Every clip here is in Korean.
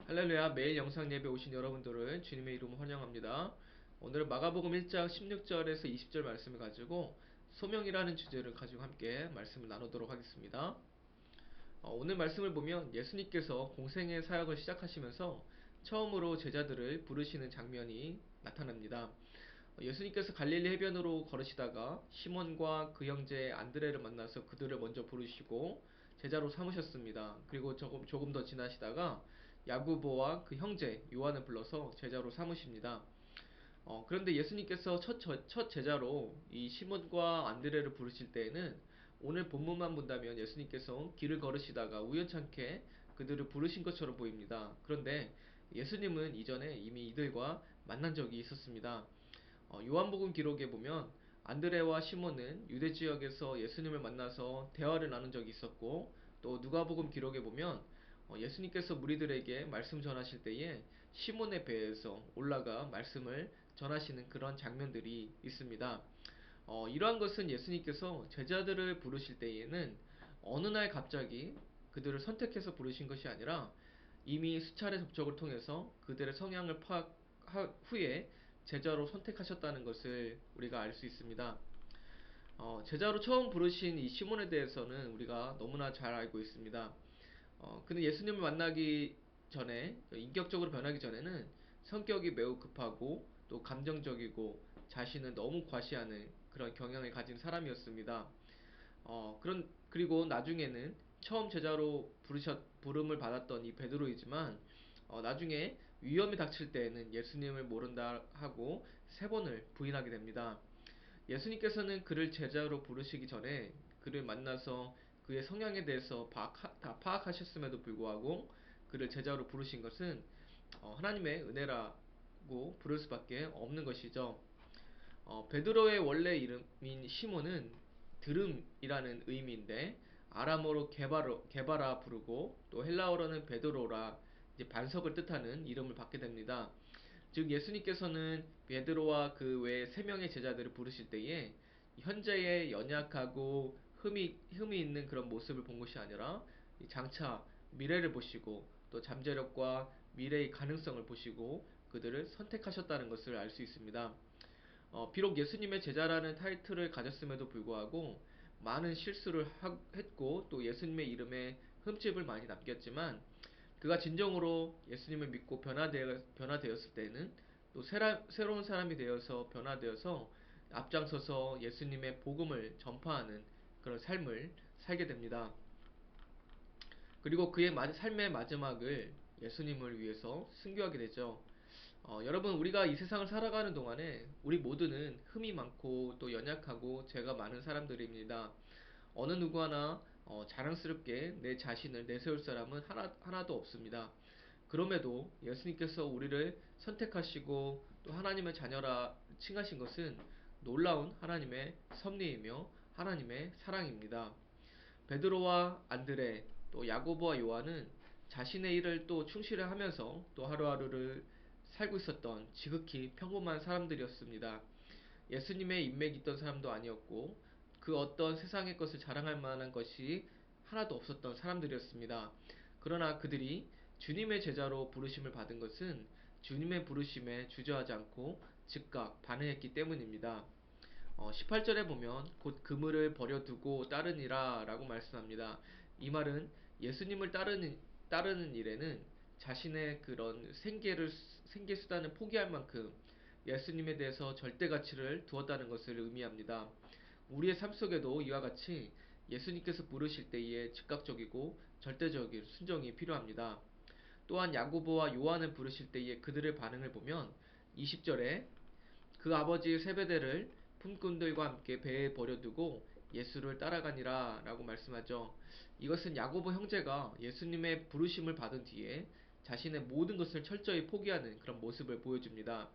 할렐루야. 매일 영상 예배 오신 여러분들을 주님의 이름으로 환영합니다. 오늘은 마가복음 1장 16절에서 20절 말씀을 가지고 소명이라는 주제를 가지고 함께 말씀을 나누도록 하겠습니다. 오늘 말씀을 보면 예수님께서 공생의 사역을 시작하시면서 처음으로 제자들을 부르시는 장면이 나타납니다. 예수님께서 갈릴리 해변으로 걸으시다가 시몬과 그 형제 안드레를 만나서 그들을 먼저 부르시고 제자로 삼으셨습니다. 그리고 조금 더 지나시다가 야고보와 그 형제 요한을 불러서 제자로 삼으십니다. 그런데 예수님께서 첫 제자로 이 시몬과 안드레를 부르실 때에는 오늘 본문만 본다면 예수님께서 길을 걸으시다가 우연찮게 그들을 부르신 것처럼 보입니다. 그런데 예수님은 이전에 이미 이들과 만난 적이 있었습니다. 요한복음 기록에 보면 안드레와 시몬은 유대 지역에서 예수님을 만나서 대화를 나눈 적이 있었고, 또 누가복음 기록에 보면 예수님께서 무리들에게 말씀 전하실 때에 시몬의 배에서 올라가 말씀을 전하시는 그런 장면들이 있습니다. 이러한 것은 예수님께서 제자들을 부르실 때에는 어느 날 갑자기 그들을 선택해서 부르신 것이 아니라 이미 수차례 접촉을 통해서 그들의 성향을 파악한 후에 제자로 선택하셨다는 것을 우리가 알 수 있습니다. 제자로 처음 부르신 이 시몬에 대해서는 우리가 너무나 잘 알고 있습니다. 그는 예수님을 만나기 전에, 인격적으로 변하기 전에는 성격이 매우 급하고 또 감정적이고 자신을 너무 과시하는 그런 경향을 가진 사람이었습니다. 그리고 나중에는 처음 제자로 부름을 받았던 이 베드로이지만, 나중에 위험이 닥칠 때에는 예수님을 모른다 하고 세 번을 부인하게 됩니다. 예수님께서는 그를 제자로 부르시기 전에 그를 만나서 그의 성향에 대해서 다 파악하셨음에도 불구하고 그를 제자로 부르신 것은 하나님의 은혜라고 부를 수밖에 없는 것이죠. 베드로의 원래 이름인 시몬은 드름이라는 의미인데, 아람어로 게바라 부르고 또 헬라어로는 베드로라, 이제 반석을 뜻하는 이름을 받게 됩니다. 즉 예수님께서는 베드로와 그 외 세 명의 제자들을 부르실 때에 현재의 연약하고 흠이 있는 그런 모습을 본 것이 아니라 장차 미래를 보시고 또 잠재력과 미래의 가능성을 보시고 그들을 선택하셨다는 것을 알 수 있습니다. 비록 예수님의 제자라는 타이틀을 가졌음에도 불구하고 많은 실수를 했고 또 예수님의 이름에 흠집을 많이 남겼지만, 그가 진정으로 예수님을 믿고 변화되었을 때는 또 새로운 사람이 되어서 변화되어서 앞장서서 예수님의 복음을 전파하는 그런 삶을 살게 됩니다. 그리고 그의 삶의 마지막을 예수님을 위해서 순교하게 되죠. 여러분, 우리가 이 세상을 살아가는 동안에 우리 모두는 흠이 많고 또 연약하고 죄가 많은 사람들입니다. 어느 누구 하나 자랑스럽게 내 자신을 내세울 사람은 하나도 없습니다. 그럼에도 예수님께서 우리를 선택하시고 또 하나님의 자녀라 칭하신 것은 놀라운 하나님의 섭리이며 하나님의 사랑입니다. 베드로와 안드레, 또 야고보와 요한은 자신의 일을 또 충실히 하면서 또 하루하루를 살고 있었던 지극히 평범한 사람들이었습니다. 예수님의 인맥이 있던 사람도 아니었고 그 어떤 세상의 것을 자랑할 만한 것이 하나도 없었던 사람들이었습니다. 그러나 그들이 주님의 제자로 부르심을 받은 것은 주님의 부르심에 주저하지 않고 즉각 반응했기 때문입니다. 18절에 보면 곧 그물을 버려두고 따르니라 라고 말씀합니다. 이 말은 예수님을 따르는 일에는 자신의 그런 생계 수단을 포기할 만큼 예수님에 대해서 절대 가치를 두었다는 것을 의미합니다. 우리의 삶 속에도 이와 같이 예수님께서 부르실 때에 즉각적이고 절대적인 순종이 필요합니다. 또한 야고보와 요한을 부르실 때의 그들의 반응을 보면 20절에 그 아버지 세베대를 품꾼들과 함께 배에 버려두고 예수를 따라가니라 라고 말씀하죠. 이것은 야고보 형제가 예수님의 부르심을 받은 뒤에 자신의 모든 것을 철저히 포기하는 그런 모습을 보여줍니다.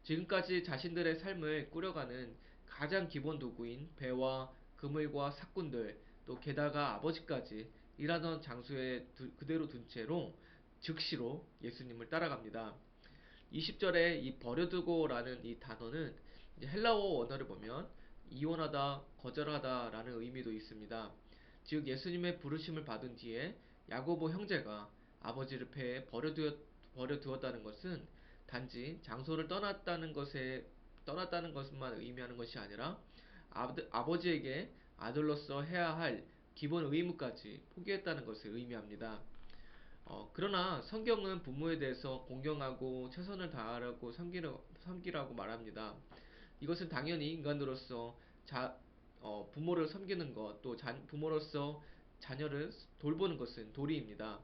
지금까지 자신들의 삶을 꾸려가는 가장 기본 도구인 배와 그물과 삭군들, 또 게다가 아버지까지 일하던 장소에 그대로 둔 채로 즉시로 예수님을 따라갑니다. 20절에 이 버려두고라는 이 단어는 이제 헬라어 원어를 보면 이혼하다, 거절하다 라는 의미도 있습니다. 즉 예수님의 부르심을 받은 뒤에 야고보 형제가 아버지를 패해 버려두었다는 것은 단지 장소를 떠났다는 것만 의미하는 것이 아니라 아버지에게 아들로서 해야 할 기본 의무까지 포기했다는 것을 의미합니다. 그러나 성경은 부모에 대해서 공경하고 최선을 다하라고 섬기라고 말합니다. 이것은 당연히 인간으로서 부모를 섬기는 것, 또 부모로서 자녀를 돌보는 것은 도리입니다.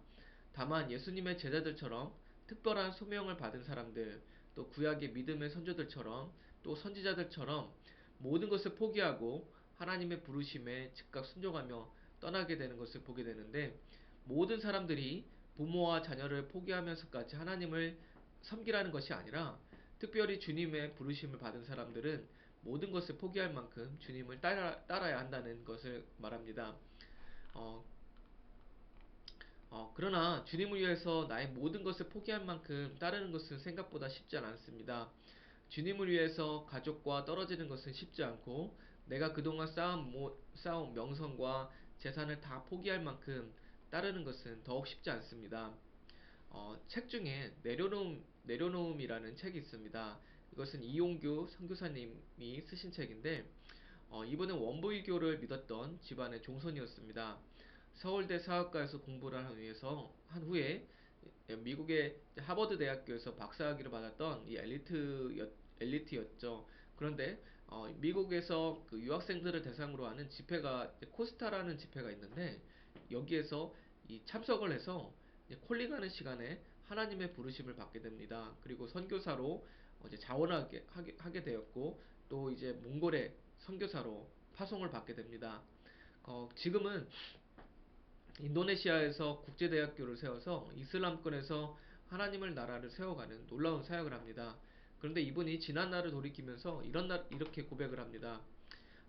다만 예수님의 제자들처럼 특별한 소명을 받은 사람들, 또 구약의 믿음의 선조들처럼, 또 선지자들처럼 모든 것을 포기하고 하나님의 부르심에 즉각 순종하며 떠나게 되는 것을 보게 되는데, 모든 사람들이 부모와 자녀를 포기하면서까지 하나님을 섬기라는 것이 아니라, 특별히 주님의 부르심을 받은 사람들은 모든 것을 포기할 만큼 주님을 따라야 한다는 것을 말합니다. 어, 그러나 주님을 위해서 나의 모든 것을 포기할 만큼 따르는 것은 생각보다 쉽지 않습니다. 주님을 위해서 가족과 떨어지는 것은 쉽지 않고, 내가 그동안 쌓은 명성과 재산을 다 포기할 만큼 따르는 것은 더욱 쉽지 않습니다. 책 중에 내려놓음이라는 책이 있습니다. 이것은 이용규 선교사님이 쓰신 책인데, 이분은 원부일교를 믿었던 집안의 종손이었습니다. 서울대 사학과에서 공부를 한 후에 미국의 하버드 대학교에서 박사학위를 받았던 이 엘리트였죠. 그런데 미국에서 그 유학생들을 대상으로 하는 집회가 코스타라는 집회가 있는데, 여기에서 참석을 해서 콜링하는 시간에 하나님의 부르심을 받게 됩니다. 그리고 선교사로 이제 자원하게 되었고, 또 이제 몽골의 선교사로 파송을 받게 됩니다. 지금은 인도네시아에서 국제대학교를 세워서 이슬람권에서 하나님의 나라를 세워가는 놀라운 사역을 합니다. 그런데 이분이 지난 날을 돌이키면서 이렇게 고백을 합니다.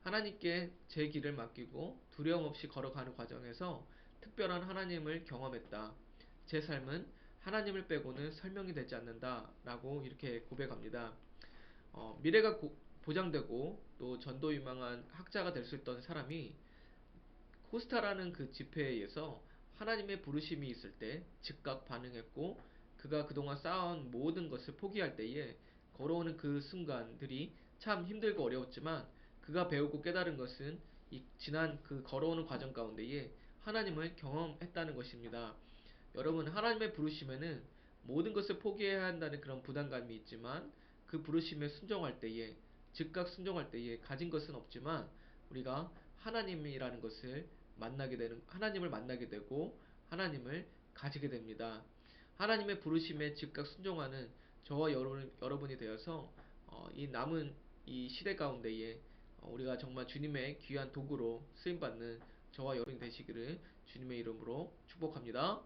하나님께 제 길을 맡기고 두려움 없이 걸어가는 과정에서 특별한 하나님을 경험했다. 제 삶은 하나님을 빼고는 설명이 되지 않는다. 라고 이렇게 고백합니다. 미래가 보장되고 또 전도 유망한 학자가 될 수 있던 사람이 코스타라는 그 집회에서 하나님의 부르심이 있을 때 즉각 반응했고, 그가 그동안 쌓아온 모든 것을 포기할 때에 걸어오는 그 순간들이 참 힘들고 어려웠지만, 그가 배우고 깨달은 것은 지난 그 걸어오는 과정 가운데에 하나님을 경험했다는 것입니다. 여러분, 하나님의 부르심에는 모든 것을 포기해야 한다는 그런 부담감이 있지만, 그 부르심에 즉각 순종할 때에 가진 것은 없지만, 우리가 하나님을 만나게 되고 하나님을 가지게 됩니다. 하나님의 부르심에 즉각 순종하는 저와 여러분이 되어서 이 남은 이 시대 가운데에 우리가 정말 주님의 귀한 도구로 쓰임 받는 저와 여러분이 되시기를 주님의 이름으로 축복합니다.